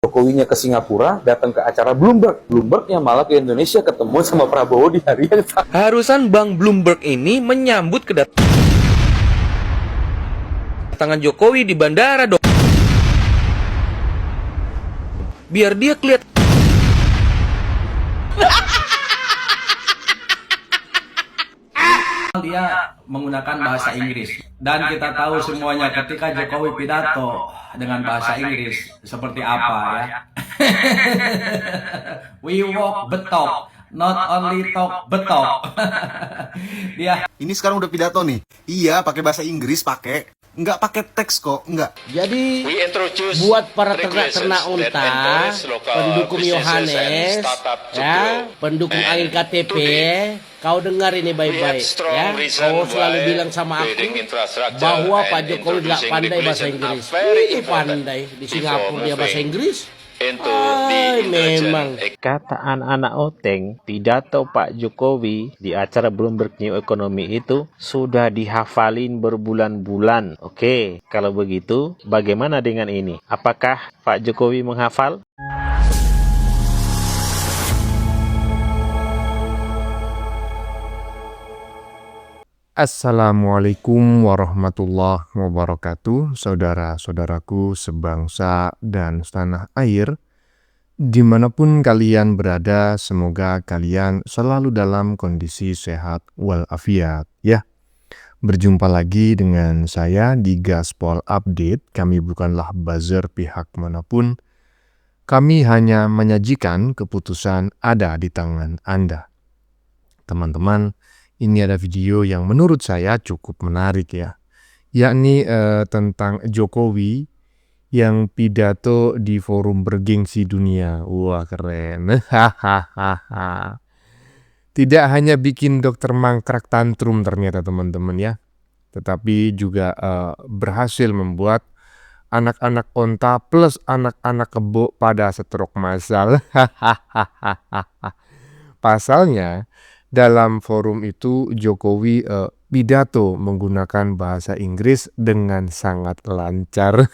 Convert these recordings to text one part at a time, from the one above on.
Jokowinya ke Singapura, datang ke acara Bloomberg. Bloombergnya malah ke Indonesia ketemu sama Prabowo di hari yang sama. Harusan Bang Bloomberg ini menyambut kedatangan Jokowi di bandara dong. Biar dia kelihatan. Dia menggunakan bahasa Inggris dan kita tahu semuanya ketika Jokowi pidato dengan bahasa Inggris seperti apa ya. We walk the talk, not only talk the talk. Dia Ini sekarang udah pidato nih. Iya, pakai bahasa Inggris, pakai. Nggak pakai teks kok, nggak. Jadi buat para ternak-ternak unta, pendukung Yohanes, ya, pendukung air KTP, kau dengar ini baik-baik, ya. Kau selalu bilang sama aku bahwa Pak Jokowi tidak pandai bahasa Inggris. Ini pandai di Singapura dia bahasa Inggris. Memang. Kata anak-anak Oteng, pidato Pak Jokowi di acara Bloomberg New Economy itu sudah dihafalin berbulan-bulan. Oke, kalau begitu bagaimana dengan ini? Apakah Pak Jokowi menghafal? Assalamualaikum warahmatullahi wabarakatuh, saudara-saudaraku sebangsa dan setanah air. Dimanapun kalian berada, semoga kalian selalu dalam kondisi sehat walafiat ya. Berjumpa lagi dengan saya di Gaspol Update. Kami bukanlah buzzer pihak manapun. Kami hanya menyajikan keputusan ada di tangan Anda. Teman-teman, ini ada video yang menurut saya cukup menarik ya. Yakni tentang Jokowi yang pidato di forum bergengsi dunia. Wah, keren. Tidak hanya bikin dokter mangkrak tantrum ternyata teman-teman ya. Tetapi juga berhasil membuat anak-anak onta plus anak-anak kebo pada stroke massal. Pasalnya, dalam forum itu Jokowi pidato menggunakan bahasa Inggris dengan sangat lancar.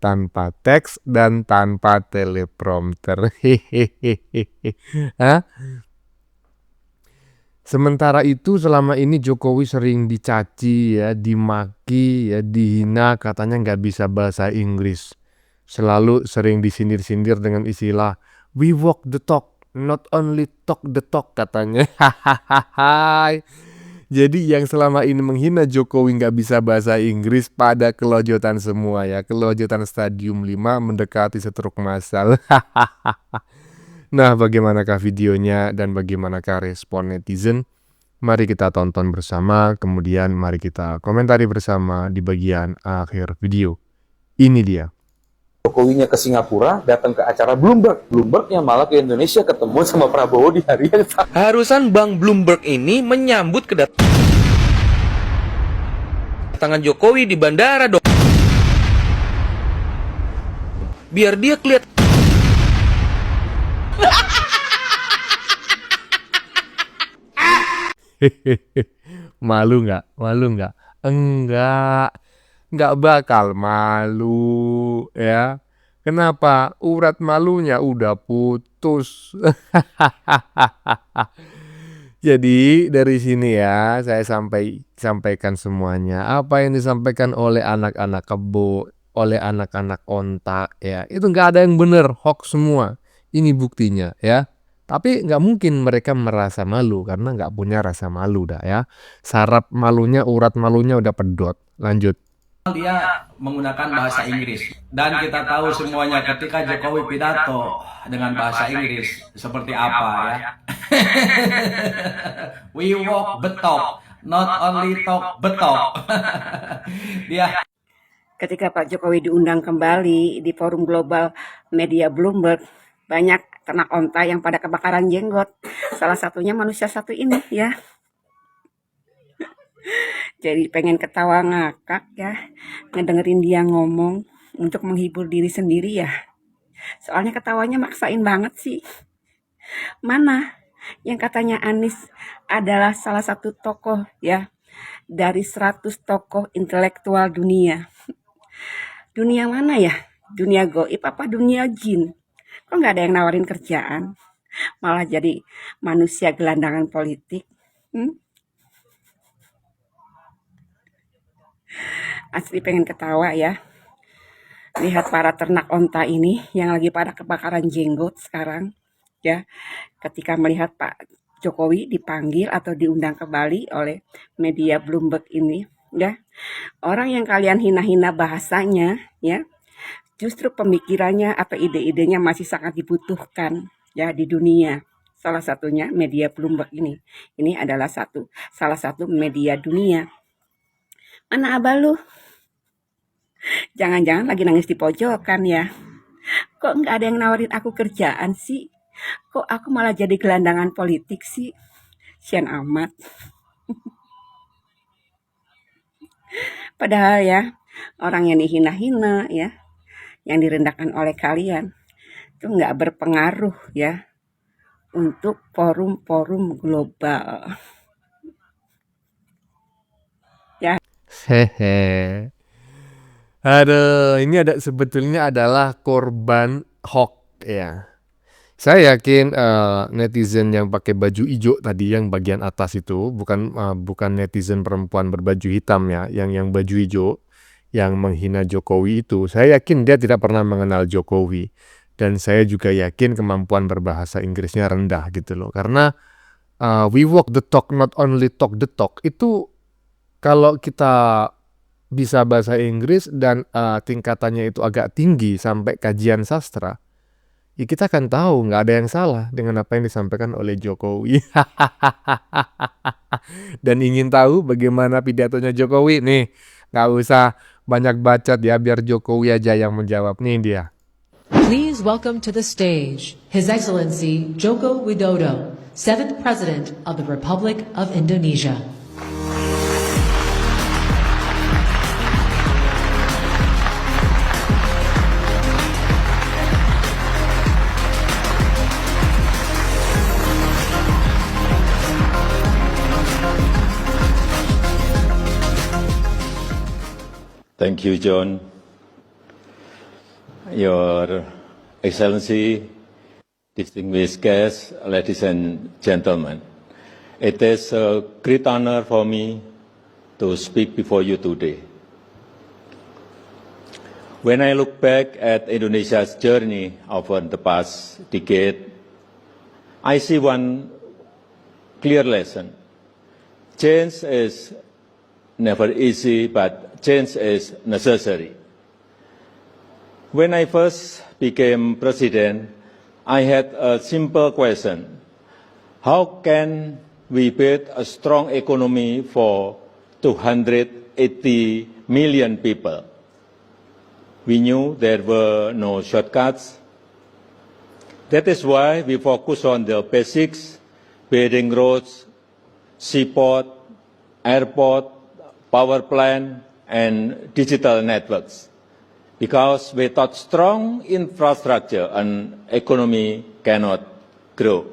Tanpa teks dan tanpa teleprompter. Sementara itu selama ini Jokowi sering dicaci ya, dimaki ya, dihina, katanya nggak bisa bahasa Inggris. Selalu sering disindir-sindir dengan istilah we walk the talk, not only talk the talk katanya. Jadi yang selama ini menghina Jokowi nggak bisa bahasa Inggris pada kelojotan semua ya. Kelojotan stadium 5 mendekati stroke massal. Nah, bagaimanakah videonya dan bagaimanakah respon netizen? Mari kita tonton bersama, kemudian mari kita komentari bersama di bagian akhir video. Ini dia. Jokowinya ke Singapura, datang ke acara Bloomberg. Bloombergnya malah ke Indonesia ketemu sama Prabowo di hari yang sama. Harusan Bang Bloomberg ini menyambut kedatangan Jokowi di bandara dong. Biar dia kelihatan. Malu nggak? Malu nggak? Nggak bakal malu ya. Kenapa? Urat malunya udah putus. Jadi dari sini ya saya sampaikan semuanya. Apa yang disampaikan oleh anak-anak kebo, oleh anak-anak onta ya, itu nggak ada yang benar, hoax semua. Ini buktinya ya. Tapi nggak mungkin mereka merasa malu karena nggak punya rasa malu dah ya. Saraf malunya, urat malunya udah pedot. Lanjut. dia menggunakan bahasa Inggris dan kita tahu semuanya ketika Jokowi pidato dengan bahasa Inggris seperti apa ya. We walk the talk, not only talk the talk. Dia Ketika Pak Jokowi diundang kembali di forum global media Bloomberg, banyak ternak onta yang pada kebakaran jenggot. Salah satunya manusia satu ini ya. Jadi pengen ketawa ngakak ya, ngedengerin dia ngomong untuk menghibur diri sendiri ya. Soalnya ketawanya maksain banget sih. Mana yang katanya Anies adalah salah satu tokoh ya dari 100 tokoh intelektual dunia. Dunia mana ya? Dunia goib apa dunia jin? Kok nggak ada yang nawarin kerjaan? Malah jadi manusia gelandangan politik. Hmm? Asli pengen ketawa ya. Lihat para ternak onta ini yang lagi pada kebakaran jenggot sekarang. Ya, ketika melihat Pak Jokowi dipanggil atau diundang ke Bali oleh media Bloomberg ini, ya. Orang yang kalian hina-hina bahasanya, ya, justru pemikirannya atau ide-idenya masih sangat dibutuhkan ya di dunia. Salah satunya media Bloomberg ini. Ini adalah salah satu media dunia. Mana abah lu? Jangan-jangan lagi nangis di pojokan ya. Kok nggak ada yang nawarin aku kerjaan sih? Kok aku malah jadi gelandangan politik sih? Sian amat. Padahal ya, orang yang dihina-hina ya, yang direndahkan oleh kalian, itu nggak berpengaruh ya untuk forum-forum global. Ya. Hehe. Aduh, ini sebetulnya adalah korban hoax ya. Saya yakin netizen yang pakai baju hijau tadi yang bagian atas itu bukan netizen perempuan berbaju hitam ya, yang baju hijau yang menghina Jokowi itu. Saya yakin dia tidak pernah mengenal Jokowi dan saya juga yakin kemampuan berbahasa Inggrisnya rendah gitu loh. Karena we walk the talk not only talk the talk itu kalau kita bisa bahasa Inggris dan tingkatannya itu agak tinggi sampai kajian sastra, ya kita akan tahu nggak ada yang salah dengan apa yang disampaikan oleh Jokowi. Dan ingin tahu bagaimana pidatonya Jokowi? Nih, nggak usah banyak bacot ya, biar Jokowi aja yang menjawab. Nih dia. Please welcome to the stage His Excellency Joko Widodo, 7th President of the Republic of Indonesia. Thank you, John. Your Excellency, distinguished guests, ladies and gentlemen, it is a great honor for me to speak before you today. When I look back at Indonesia's journey over the past decade, I see one clear lesson. Change is never easy, but change is necessary. When I first became president, I had a simple question. How can we build a strong economy for 280 million people? We knew there were no shortcuts. That is why we focus on the basics, building roads, seaport, airport, power plant, and digital networks, because without strong infrastructure, an economy cannot grow.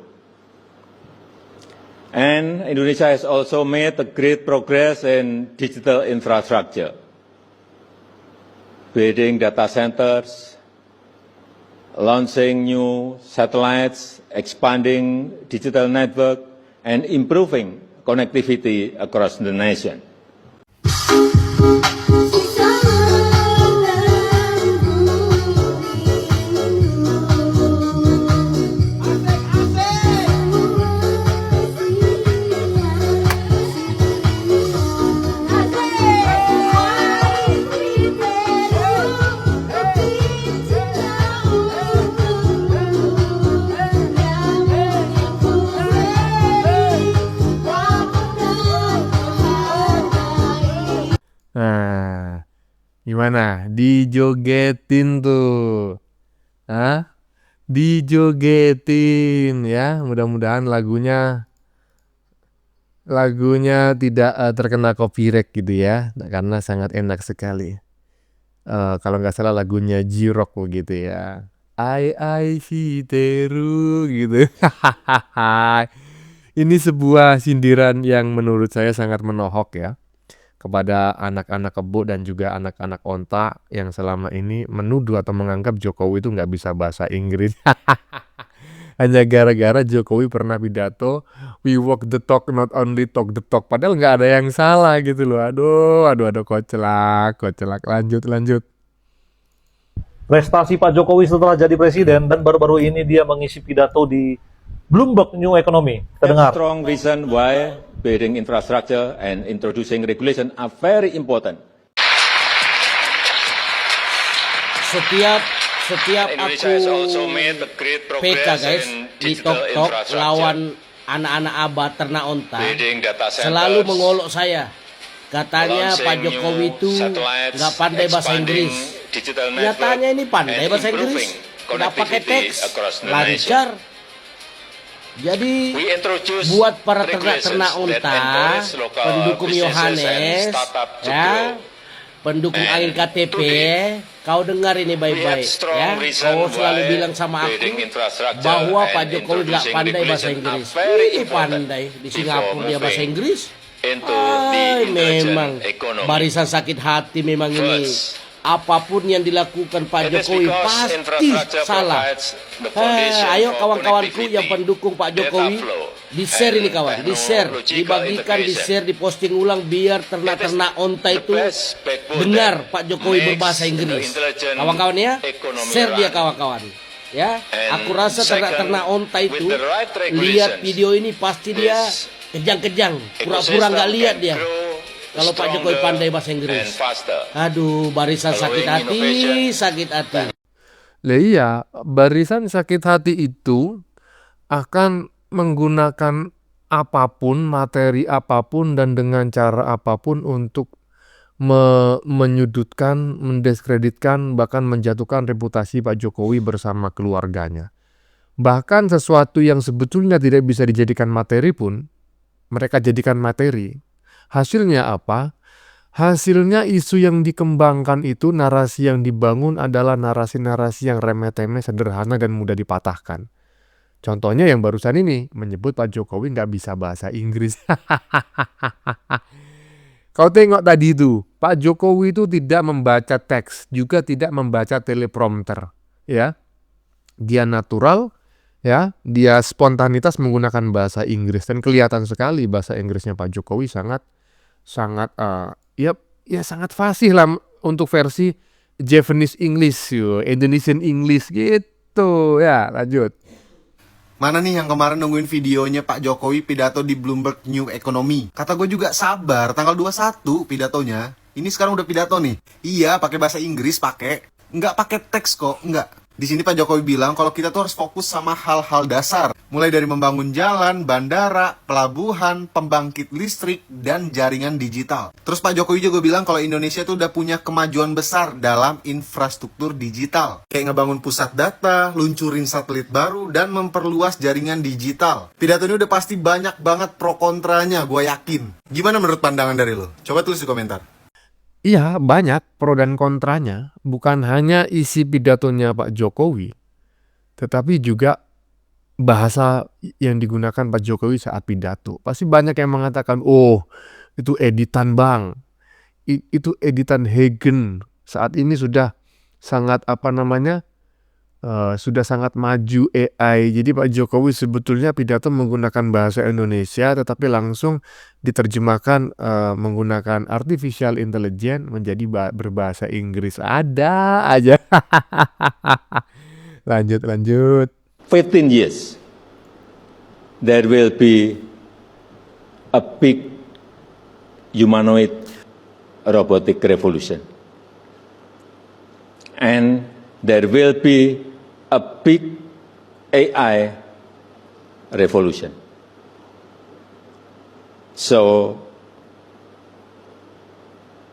And Indonesia has also made a great progress in digital infrastructure, building data centers, launching new satellites, expanding digital network, and improving connectivity across the nation. Nah, gimana? Dijogetin tuh. Hah? Dijogetin ya. Mudah-mudahan lagunya tidak terkena copyright gitu ya. Karena sangat enak sekali. Kalau nggak salah lagunya J-Rock gitu ya. Ai Fiteru gitu. Ini sebuah sindiran yang menurut saya sangat menohok ya. kepada anak-anak kebo dan juga anak-anak onta yang selama ini menuduh atau menganggap Jokowi itu nggak bisa bahasa Inggris. Hanya gara-gara Jokowi pernah pidato, we walk the talk, not only talk the talk. Padahal nggak ada yang salah gitu loh. Aduh, kocelak. Lanjut. Prestasi Pak Jokowi setelah jadi presiden dan baru-baru ini dia mengisi pidato di Bloomberg New Economy. Kita dengar. Strong reason why building infrastructure and introducing regulation are very important. Setiap aku PK guys di TikTok lawan anak-anak abad ternak onta selalu mengolok saya. Katanya Pak Jokowi itu nggak pandai bahasa Inggris. Nyatanya ini pandai bahasa Inggris. Nggak pakai teks, lancar. Jadi buat para ternak onta, pendukung Yohanes, ya, pendukung Air KTP, kau dengar ini baik-baik, ya. Kau selalu bilang sama aku bahwa Pak Jokowi nggak pandai bahasa Inggris. Ini pandai di Singapura dia bahasa Inggris. Memang barisan sakit hati memang ini. Apapun yang dilakukan Pak Jokowi pasti salah. Ayo kawan-kawanku yang pendukung Pak Jokowi, di-share ini kawan, di-share, dibagikan, di-share, diposting ulang biar ternak-ternak onta itu dengar Pak Jokowi berbahasa Inggris. Kawan-kawan ya, share dia kawan-kawan. Ya, aku rasa ternak-ternak onta itu lihat video ini pasti dia kejang-kejang, pura-pura nggak lihat dia. Kalau Pak Jokowi pandai bahasa Inggris. Aduh, barisan sakit hati. Lah iya, barisan sakit hati itu akan menggunakan apapun, materi apapun, dan dengan cara apapun untuk menyudutkan, mendiskreditkan, bahkan menjatuhkan reputasi Pak Jokowi bersama keluarganya. Bahkan sesuatu yang sebetulnya tidak bisa dijadikan materi pun, mereka jadikan materi. Hasilnya apa? Hasilnya isu yang dikembangkan itu, narasi yang dibangun adalah narasi-narasi yang remeh-temeh, sederhana, dan mudah dipatahkan. Contohnya yang barusan ini, menyebut Pak Jokowi nggak bisa bahasa Inggris. Kau tengok tadi itu, Pak Jokowi itu tidak membaca teks, juga tidak membaca teleprompter. Ya, dia natural, ya, dia spontanitas menggunakan bahasa Inggris, dan kelihatan sekali bahasa Inggrisnya Pak Jokowi sangat sangat fasih lah untuk versi Japanese English, Indonesian English gitu. Ya, lanjut. Mana nih yang kemarin nungguin videonya Pak Jokowi pidato di Bloomberg New Economy? Kata gue juga sabar, tanggal 21 pidatonya. Ini sekarang udah pidato nih. Iya, pakai bahasa Inggris, nggak pakai teks kok, nggak. Di sini Pak Jokowi bilang kalau kita tuh harus fokus sama hal-hal dasar. Mulai dari membangun jalan, bandara, pelabuhan, pembangkit listrik, dan jaringan digital. Terus Pak Jokowi juga bilang kalau Indonesia tuh udah punya kemajuan besar dalam infrastruktur digital. Kayak ngebangun pusat data, luncurin satelit baru, dan memperluas jaringan digital. Pidato ini udah pasti banyak banget pro kontranya, gue yakin. Gimana menurut pandangan dari lo? Coba tulis di komentar. Iya, banyak pro dan kontranya. Bukan hanya isi pidatonya Pak Jokowi, tetapi juga bahasa yang digunakan Pak Jokowi saat pidato. Pasti banyak yang mengatakan, oh itu editan bang, itu editan Hagen. Saat ini sudah sangat sudah sangat maju AI. Jadi Pak Jokowi sebetulnya pidato menggunakan bahasa Indonesia, tetapi langsung diterjemahkan menggunakan artificial intelligence menjadi berbahasa Inggris. Ada aja. Lanjut. 15 years, there will be a big humanoid robotic revolution. And there will be a big AI revolution. So,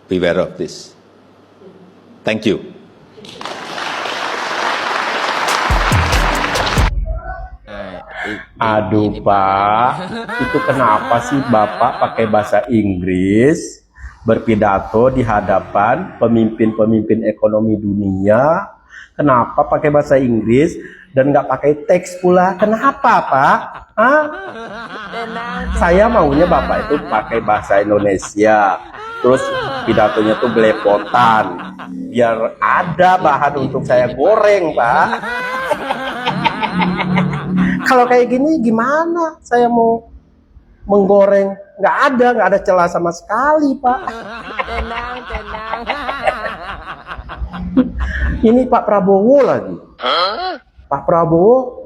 beware of this. Thank you. Aduh Pak, itu kenapa sih Bapak pakai bahasa Inggris berpidato di hadapan pemimpin-pemimpin ekonomi dunia? Kenapa pakai bahasa Inggris dan nggak pakai teks pula? Kenapa Pak? Hah? Saya maunya Bapak itu pakai bahasa Indonesia. terus pidatonya tuh belepotan, biar ada bahan untuk saya goreng, Pak. Kalau kayak gini gimana saya mau menggoreng? Nggak ada celah sama sekali, Pak. Tenang. Ini Pak Prabowo lagi. Pak Prabowo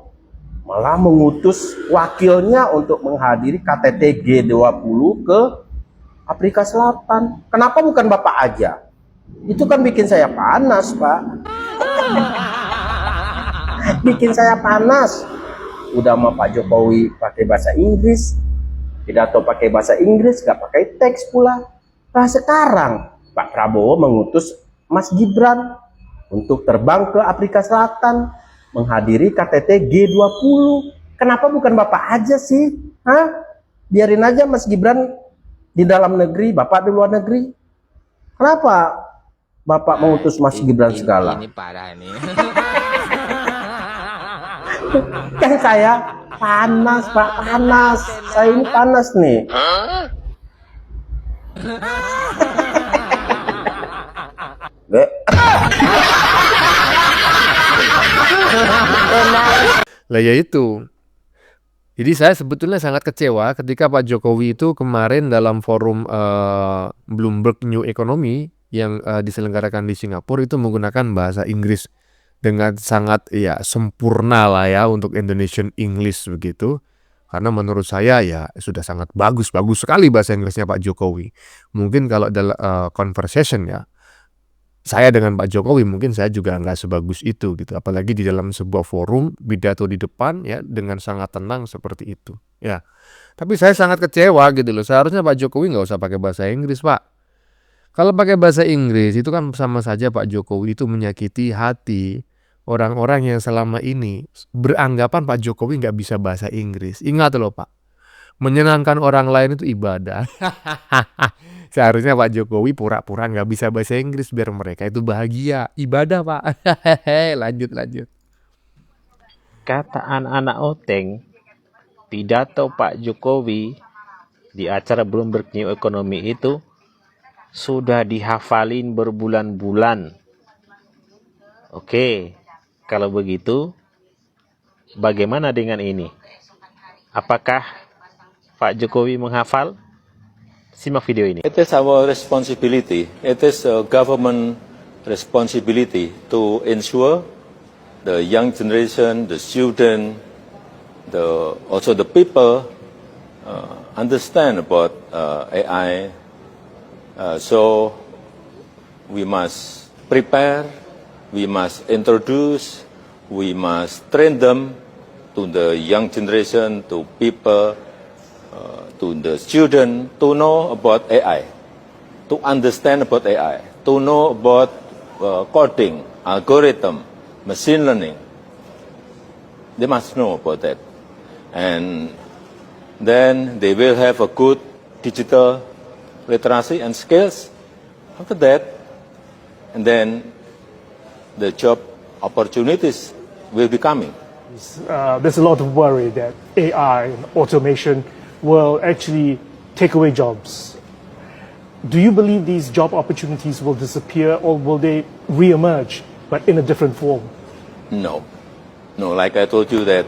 malah mengutus wakilnya untuk menghadiri KTT G20 ke Afrika Selatan. Kenapa bukan Bapak aja? Itu kan bikin saya panas, Pak. Bikin saya panas. Udah sama Pak Jokowi pakai bahasa Inggris, pidato pakai bahasa Inggris, gak pakai teks pula. Nah sekarang Pak Prabowo mengutus Mas Gibran untuk terbang ke Afrika Selatan, menghadiri KTT G20. Kenapa bukan Bapak aja sih? Hah? Biarin aja Mas Gibran di dalam negeri, Bapak di luar negeri. Kenapa Bapak mengutus Mas Gibran segala? Ini parah nih. Kan saya panas, Pak, panas. Saya ini panas nih. Lah ya itu. Jadi saya sebetulnya sangat kecewa ketika Pak Jokowi itu kemarin dalam forum Bloomberg New Economy yang diselenggarakan di Singapura itu menggunakan bahasa Inggris dengan sangat ya sempurna lah ya untuk Indonesian English begitu. Karena menurut saya ya sudah sangat bagus sekali bahasa Inggrisnya Pak Jokowi. Mungkin kalau dalam conversation ya, saya dengan Pak Jokowi mungkin saya juga nggak sebagus itu gitu. Apalagi di dalam sebuah forum pidato di depan ya dengan sangat tenang seperti itu. Ya, tapi saya sangat kecewa gitu loh. Seharusnya Pak Jokowi nggak usah pakai bahasa Inggris, Pak. Kalau pakai bahasa Inggris itu kan sama saja Pak Jokowi itu menyakiti hati orang-orang yang selama ini beranggapan Pak Jokowi nggak bisa bahasa Inggris. Ingat loh Pak, menyenangkan orang lain itu ibadah. Seharusnya Pak Jokowi pura-pura nggak bisa bahasa Inggris biar mereka itu bahagia. Ibadah Pak. Lanjut. Kata anak-anak Oteng, pidato Pak Jokowi di acara Bloomberg New Economy itu sudah dihafalin berbulan-bulan. Oke, kalau begitu bagaimana dengan ini? Apakah Pak Jokowi menghafal? Simak video ini. It is our responsibility, it is a government responsibility to ensure the young generation, the student, also the people understand about AI. So we must prepare, we must introduce, we must train them to the young generation, to people, to the student, to know about AI, to understand about AI, to know about coding, algorithm, machine learning. They must know about that. And then they will have a good digital literacy and skills. After that, and then the job opportunities will be coming. There's a lot of worry that AI and automation will actually take away jobs. Do you believe these job opportunities will disappear or will they re-emerge, but in a different form? No, like I told you that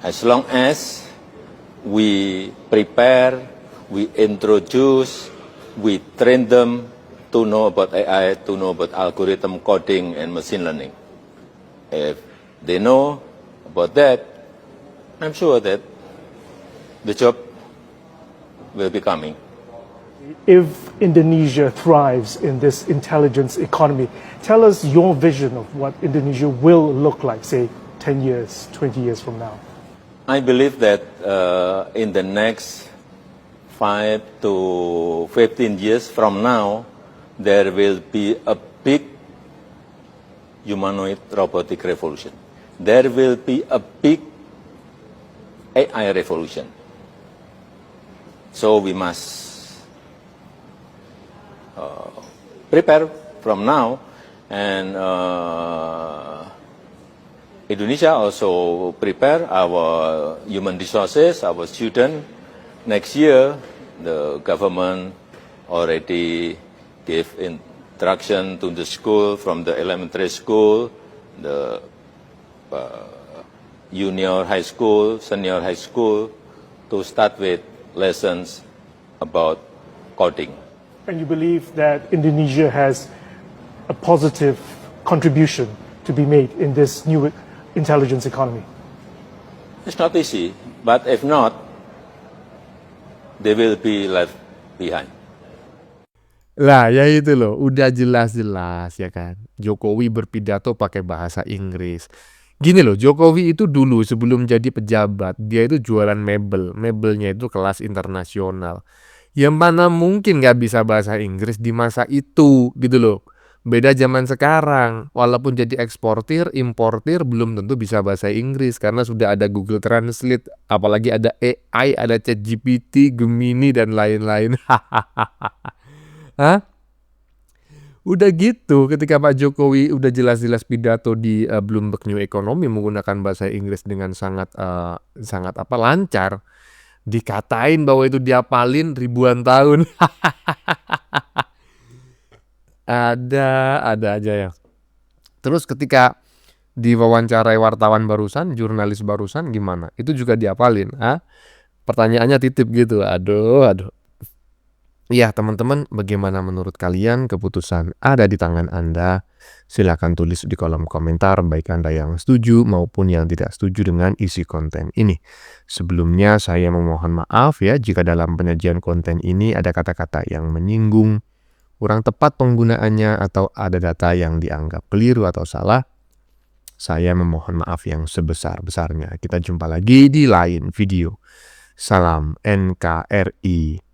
as long as we prepare, we introduce, we train them to know about AI, to know about algorithm coding and machine learning. If they know about that, I'm sure that the job will be coming. If Indonesia thrives in this intelligence economy, tell us your vision of what Indonesia will look like, say, 10 years, 20 years from now. I believe that in the next 5 to 15 years from now, there will be a big humanoid robotic revolution. There will be a big AI revolution. So we must prepare from now, and Indonesia also prepare our human resources, our students. Next year the government already gave instruction to the school from the elementary school, the junior high school, senior high school, to start with lessons about coding. And you believe that Indonesia has a positive contribution to be made in this new intelligence economy? It's not easy, but if not, they will be left behind. Lah ya itu loh, udah jelas-jelas ya kan. Jokowi berpidato pakai bahasa Inggris. Gini loh, Jokowi itu dulu sebelum jadi pejabat, dia itu jualan mebel. Mebelnya itu kelas internasional. Yang mana mungkin gak bisa bahasa Inggris di masa itu gitu loh. Beda zaman sekarang, walaupun jadi eksportir, importir belum tentu bisa bahasa Inggris karena sudah ada Google Translate, apalagi ada AI, ada ChatGPT, Gemini dan lain-lain. Hah? Udah gitu, ketika Pak Jokowi udah jelas-jelas pidato di Bloomberg New Economy menggunakan bahasa Inggris dengan sangat lancar, dikatain bahwa itu diapalin ribuan tahun. Ada aja ya. Terus ketika diwawancarai wartawan barusan, jurnalis barusan gimana? Itu juga diapalin, Pertanyaannya titip gitu. Aduh. Ya teman-teman, bagaimana menurut kalian? Keputusan ada di tangan Anda. Silakan tulis di kolom komentar baik Anda yang setuju maupun yang tidak setuju dengan isi konten ini. Sebelumnya saya memohon maaf ya jika dalam penyajian konten ini ada kata-kata yang menyinggung, kurang tepat penggunaannya, atau ada data yang dianggap keliru atau salah. Saya memohon maaf yang sebesar-besarnya. Kita jumpa lagi di lain video. Salam NKRI.